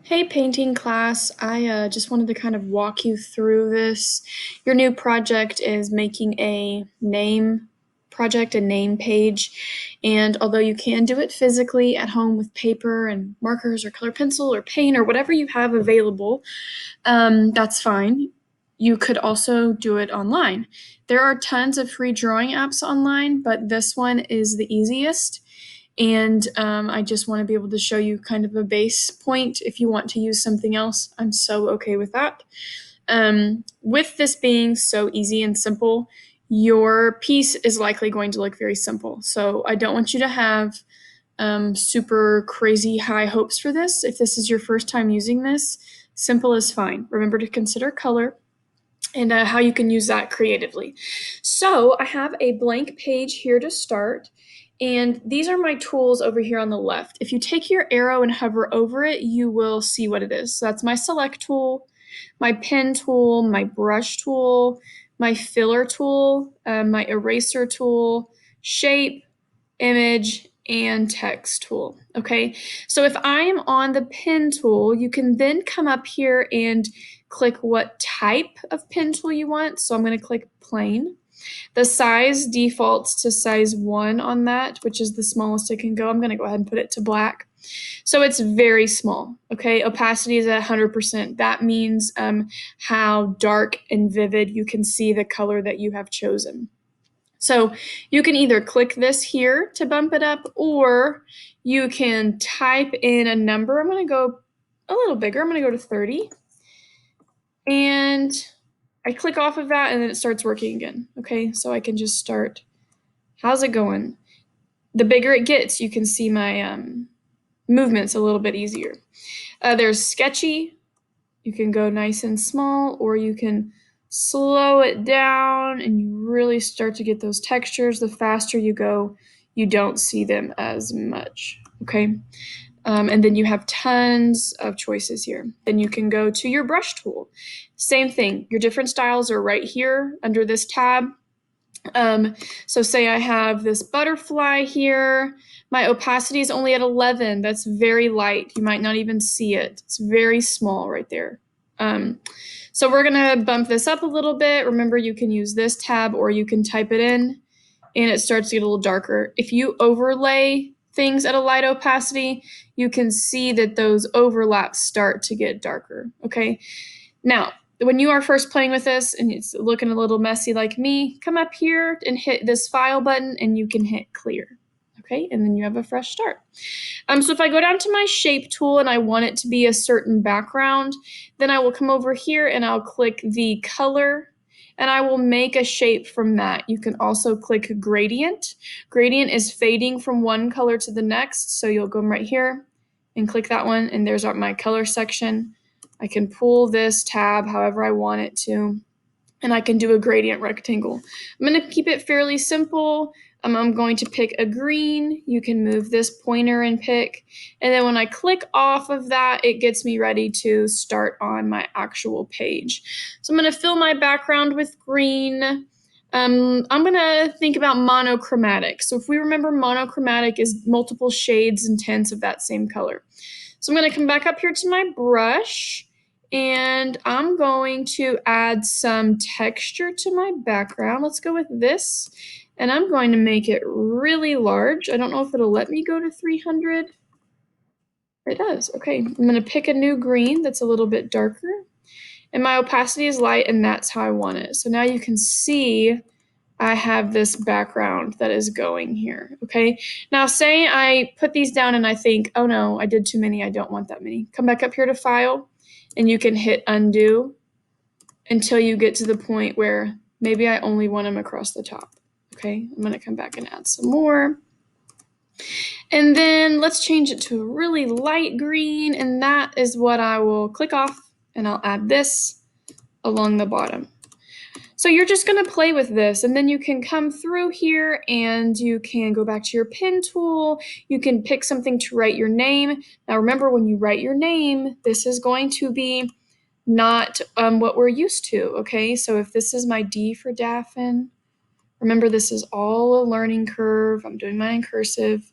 Hey, painting class. I just wanted to kind of walk you through this. Your new project is making a name project, a name page. And although you can do it physically at home with paper and markers or color pencil or paint or whatever you have available, that's fine. You could also do it online. There are tons of free drawing apps online, but this one is the easiest. And I just want to be able to show you kind of a base point. If you want to use something else, I'm so okay with that. With this being so easy and simple, your piece is likely going to look very simple. So I don't want you to have super crazy high hopes for this. If this is your first time using this, simple is fine. Remember to consider color and how you can use that creatively. So I have a blank page here to start, and these are my tools over here on the left. If you take your arrow and hover over it, you will see what it is. So that's my select tool, my pen tool, my brush tool, my filler tool, my eraser tool, shape, image, and text tool. Okay, so if I am on the pen tool, you can then come up here and click what type of pen tool you want. So I'm going to click plain. The size defaults to size 1 on that, which is the smallest it can go. I'm going to go ahead and put it to black. So it's very small, okay? Opacity is at 100%. That means how dark and vivid you can see the color that you have chosen. So you can either click this here to bump it up, or you can type in a number. I'm going to go a little bigger. I'm going to go to 30. And I click off of that, and then it starts working again. Okay, so I can just start. How's it going? The bigger it gets, you can see my movements a little bit easier. There's sketchy. You can go nice and small, or you can slow it down and you really start to get those textures. The faster you go, you don't see them as much, okay? And then you have tons of choices here. Then you can go to your brush tool. Same thing, your different styles are right here under this tab. So say I have this butterfly here. My opacity is only at 11. That's very light. You might not even see it. It's very small right there. So we're gonna bump this up a little bit. Remember, you can use this tab or you can type it in and it starts to get a little darker. If you overlay things at a light opacity, you can see that those overlaps start to get darker, okay? Now, when you are first playing with this and it's looking a little messy like me, come up here and hit this file button and you can hit clear, okay? And then you have a fresh start. So if I go down to my shape tool and I want it to be a certain background, then I will come over here and I'll click the color and I will make a shape from that. You can also click gradient. Gradient is fading from one color to the next, so you'll go right here and click that one, and there's my color section. I can pull this tab however I want it to, and I can do a gradient rectangle. I'm going to keep it fairly simple. I'm going to pick a green. You can move this pointer and pick. And then when I click off of that, it gets me ready to start on my actual page. So I'm going to fill my background with green. I'm going to think about monochromatic. So if we remember, monochromatic is multiple shades and tints of that same color. So I'm going to come back up here to my brush, and I'm going to add some texture to my background. Let's go with this, and I'm going to make it really large. I don't know if it'll let me go to 300. It does. Okay, I'm going to pick a new green that's a little bit darker, and my opacity is light, and that's how I want it. So now you can see I have this background that is going here, okay? Now say I put these down and I think, oh no, I did too many, I don't want that many. Come back up here to File, and you can hit Undo until you get to the point where maybe I only want them across the top, okay? I'm gonna come back and add some more. And then let's change it to a really light green, and that is what I will click off, and I'll add this along the bottom. So you're just going to play with this, and then you can come through here and you can go back to your pen tool. You can pick something to write your name. Now remember, when you write your name, this is going to be not what we're used to, okay? So if this is my D for Daffin, remember this is all a learning curve. I'm doing mine in cursive.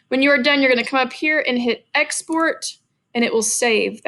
When you are done, you're going to come up here and hit export, and it will save.